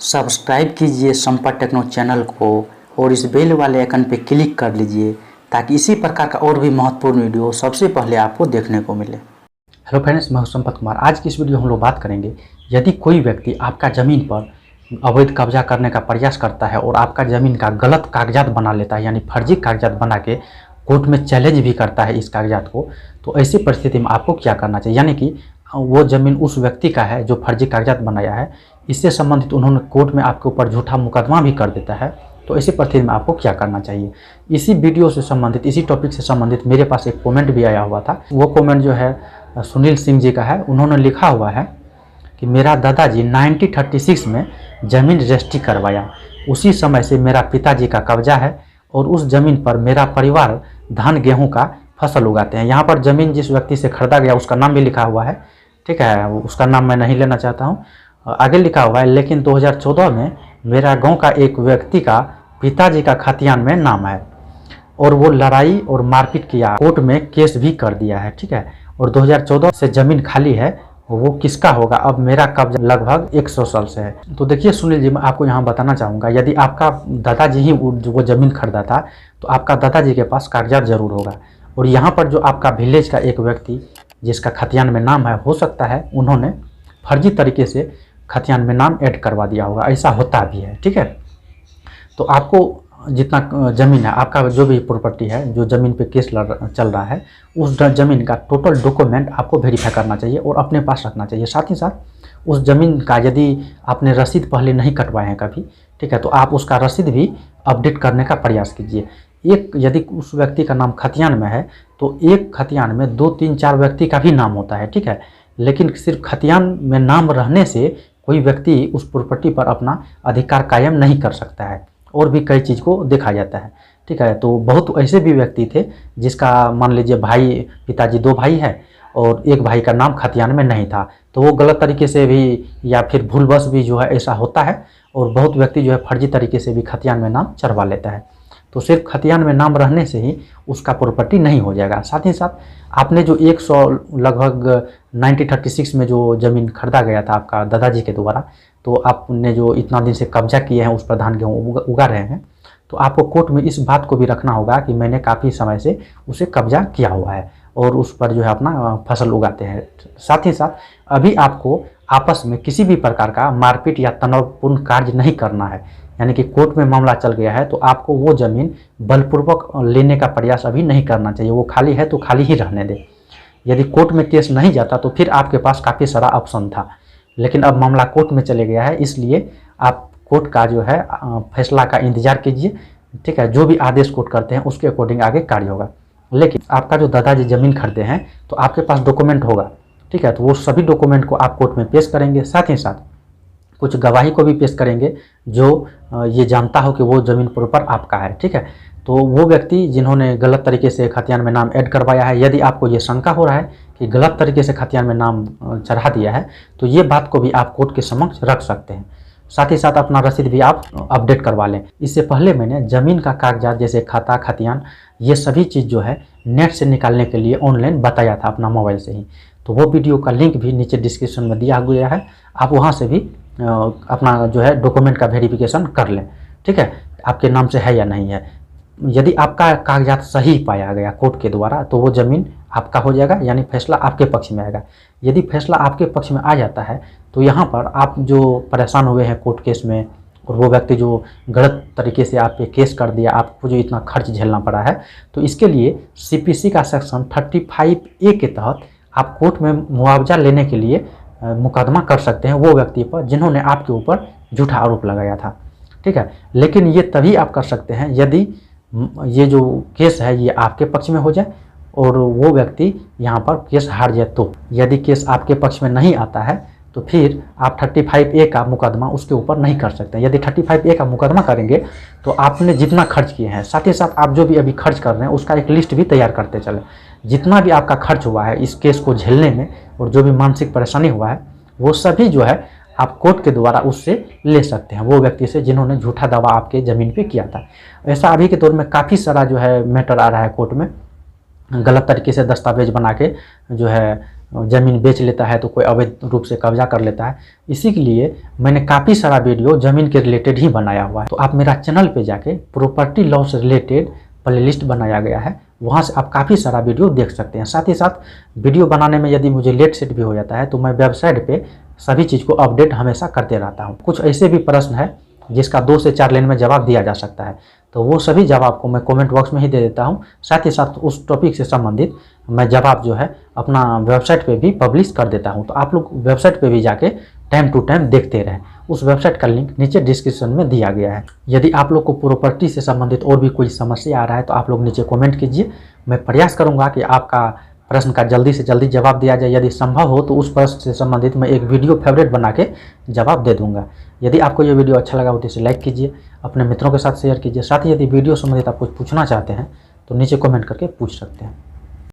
Subscribe कीजिए Sampat techno channel को और इस बेल वाले आइकन पर क्लिक कर लीजिए ताकि इसी प्रकार का और भी महत्वपूर्ण वीडियो सबसे पहले आपको देखने को मिले। हेलो फ्रेंड्स, मैं हूं संपत कुमार। आज की इस वीडियो में हम लोग बात करेंगे, यदि कोई व्यक्ति आपका ज़मीन पर अवैध कब्जा करने का प्रयास करता है और आपका ज़मीन का गलत कागजात बना लेता है, यानी फर्जी कागजात बना के कोर्ट में चैलेंज भी करता है इस कागजात को, तो ऐसी परिस्थिति में आपको क्या करना चाहिए। यानी कि वो ज़मीन उस व्यक्ति का है जो फर्जी कागजात बनाया है, इससे संबंधित उन्होंने कोर्ट में आपके ऊपर झूठा मुकदमा भी कर देता है, तो ऐसी परिस्थिति में आपको क्या करना चाहिए। इसी वीडियो से संबंधित, इसी टॉपिक से संबंधित मेरे पास एक कमेंट भी आया हुआ था। वो कमेंट जो है सुनील सिंह जी का है। उन्होंने लिखा हुआ है कि मेरा दादाजी 1936 में ज़मीन रजिस्ट्री करवाया, उसी समय से मेरा पिताजी का कब्जा है और उस ज़मीन पर मेरा परिवार धान गेहूं का फसल उगाते हैं। यहाँ पर ज़मीन जिस व्यक्ति से खरीदा गया उसका नाम भी लिखा हुआ है, ठीक है, उसका नाम मैं नहीं लेना चाहता हूँ। आगे लिखा हुआ है, लेकिन 2014 में मेरा गांव का एक व्यक्ति का पिताजी का खतियान में नाम है और वो लड़ाई और मारपीट किया, कोर्ट में केस भी कर दिया है, ठीक है, और 2014 से ज़मीन खाली है। वो किसका होगा? अब मेरा कब्जा लगभग 100 साल से है। तो देखिए सुनील जी, मैं आपको यहाँ बताना चाहूँगा, यदि आपका दादाजी ही वो ज़मीन खरीदा था तो आपका दादाजी के पास कागजात ज़रूर होगा। और यहाँ पर जो आपका विलेज का एक व्यक्ति जिसका खतियान में नाम है, हो सकता है उन्होंने फर्जी तरीके से खतियान में नाम ऐड करवा दिया होगा, ऐसा होता भी है, ठीक है। तो आपको जितना ज़मीन है, आपका जो भी प्रॉपर्टी है, जो ज़मीन पे केस चल रहा है, उस ज़मीन का टोटल डॉक्यूमेंट आपको वेरीफाई करना चाहिए और अपने पास रखना चाहिए। साथ ही साथ उस ज़मीन का यदि आपने रसीद पहले नहीं कटवाए हैं कभी, ठीक है, तो आप उसका रसीद भी अपडेट करने का प्रयास कीजिए। एक यदि उस व्यक्ति का नाम खतियान में है तो एक खतियान में 2, 3, 4 व्यक्ति का भी नाम होता है, ठीक है, लेकिन सिर्फ खतियान में नाम रहने से कोई व्यक्ति उस प्रॉपर्टी पर अपना अधिकार कायम नहीं कर सकता है, और भी कई चीज़ को देखा जाता है, ठीक है। तो बहुत ऐसे भी व्यक्ति थे जिसका मान लीजिए भाई, पिताजी 2 भाई है और एक भाई का नाम खतियान में नहीं था, तो वो गलत तरीके से भी या फिर भूलवश भी जो है ऐसा होता है, और बहुत व्यक्ति जो है फर्जी तरीके से भी खतियान में नाम चढ़वा लेता है। तो सिर्फ खतियान में नाम रहने से ही उसका प्रॉपर्टी नहीं हो जाएगा। साथ ही साथ आपने जो 100 लगभग 1936 में जो ज़मीन खरीदा गया था आपका दादाजी के द्वारा, तो आपने जो इतना दिन से कब्जा किए हैं उस पर धान गेहूँ उगा रहे हैं, तो आपको कोर्ट में इस बात को भी रखना होगा कि मैंने काफ़ी समय से उसे कब्जा किया हुआ है और उस पर जो है अपना फसल उगाते हैं। साथ ही साथ अभी आपको आपस में किसी भी प्रकार का मारपीट या तनावपूर्ण कार्य नहीं करना है। यानी कि कोर्ट में मामला चल गया है तो आपको वो ज़मीन बलपूर्वक लेने का प्रयास अभी नहीं करना चाहिए। वो खाली है तो खाली ही रहने दे। यदि कोर्ट में केस नहीं जाता तो फिर आपके पास काफ़ी सारा ऑप्शन था, लेकिन अब मामला कोर्ट में चले गया है, इसलिए आप कोर्ट का जो है फैसला का इंतजार कीजिए, ठीक है। जो भी आदेश कोर्ट करते हैं उसके अकॉर्डिंग आगे कार्य होगा। लेकिन आपका जो दादाजी ज़मीन खरीदे हैं तो आपके पास डॉक्यूमेंट होगा, ठीक है, तो वो सभी डॉक्यूमेंट को आप कोर्ट में पेश करेंगे। साथ ही साथ कुछ गवाही को भी पेश करेंगे जो ये जानता हो कि वो ज़मीन प्रॉपर आपका है, ठीक है। तो वो व्यक्ति जिन्होंने गलत तरीके से खतियान में नाम ऐड करवाया है, यदि आपको ये शंका हो रहा है कि गलत तरीके से खतियान में नाम चढ़ा दिया है, तो ये बात को भी आप कोर्ट के समक्ष रख सकते हैं। साथ ही साथ अपना रसीद भी आप अपडेट करवा लें। इससे पहले मैंने ज़मीन का कागजात जैसे खाता, खतियान, ये सभी चीज़ जो है नेट से निकालने के लिए ऑनलाइन बताया था अपना मोबाइल से ही, तो वो वीडियो का लिंक भी नीचे डिस्क्रिप्शन में दिया गया है, आप वहाँ से भी अपना जो है डॉक्यूमेंट का वेरिफिकेशन कर लें, ठीक है, आपके नाम से है या नहीं है। यदि आपका कागजात सही पाया गया कोर्ट के द्वारा तो वो ज़मीन आपका हो जाएगा, यानी फैसला आपके पक्ष में आएगा। यदि फैसला आपके पक्ष में आ जाता है तो यहाँ पर आप जो परेशान हुए हैं कोर्ट केस में, और वो व्यक्ति जो गलत तरीके से आप पे केस कर दिया, आपको जो इतना खर्च झेलना पड़ा है, तो इसके लिए CPC का सेक्शन 35A के तहत आप कोर्ट में मुआवजा लेने के लिए मुकदमा कर सकते हैं वो व्यक्ति पर जिन्होंने आपके ऊपर झूठा आरोप लगाया था, ठीक है। लेकिन ये तभी आप कर सकते हैं यदि ये जो केस है ये आपके पक्ष में हो जाए और वो व्यक्ति यहाँ पर केस हार जाए। तो यदि केस आपके पक्ष में नहीं आता है तो फिर आप 35A का मुकदमा उसके ऊपर नहीं कर सकते। यदि 35A का मुकदमा करेंगे तो आपने जितना खर्च किए हैं, साथ ही साथ आप जो भी अभी खर्च कर रहे हैं उसका एक लिस्ट भी तैयार करते चले। जितना भी आपका खर्च हुआ है इस केस को झेलने में और जो भी मानसिक परेशानी हुआ है, वो सभी जो है आप कोर्ट के द्वारा उससे ले सकते हैं, वो व्यक्ति से जिन्होंने झूठा दावा आपके ज़मीन पे किया था। ऐसा अभी के दौर में काफ़ी सारा जो है मैटर आ रहा है कोर्ट में, गलत तरीके से दस्तावेज बना के जो है ज़मीन बेच लेता है तो कोई अवैध रूप से कब्जा कर लेता है। इसी के लिए मैंने काफ़ी सारा वीडियो ज़मीन के रिलेटेड ही बनाया हुआ है। तो आप मेरा चैनल पे जाके प्रॉपर्टी लॉ से रिलेटेड प्लेलिस्ट बनाया गया है, वहाँ से आप काफ़ी सारा वीडियो देख सकते हैं। साथ ही साथ वीडियो बनाने में यदि मुझे लेट सेट भी हो जाता है तो मैं वेबसाइट पे सभी चीज़ को अपडेट हमेशा करते रहता हूँ। कुछ ऐसे भी प्रश्न है जिसका 2 से 4 लाइन में जवाब दिया जा सकता है, तो वो सभी जवाब को मैं कमेंट बॉक्स में ही दे देता हूँ। साथ ही साथ उस टॉपिक से संबंधित मैं जवाब जो है अपना वेबसाइट पे भी पब्लिश कर देता हूँ। तो आप लोग वेबसाइट पे भी जाके टाइम टू टाइम देखते रहें। उस वेबसाइट का लिंक नीचे डिस्क्रिप्शन में दिया गया है। यदि आप लोग को प्रॉपर्टी से संबंधित और भी कोई समस्या आ रहा है तो आप लोग नीचे कमेंट कीजिए। मैं प्रयास करूँगा कि आपका प्रश्न का जल्दी से जल्दी जवाब दिया जाए। यदि संभव हो तो उस प्रश्न से संबंधित मैं एक वीडियो फेवरेट बना के जवाब दे दूंगा। यदि आपको ये वीडियो अच्छा लगा हो तो इसे लाइक कीजिए, अपने मित्रों के साथ शेयर कीजिए। साथ ही यदि वीडियो संबंधित आप कुछ पूछना चाहते हैं तो नीचे कमेंट करके पूछ सकते हैं।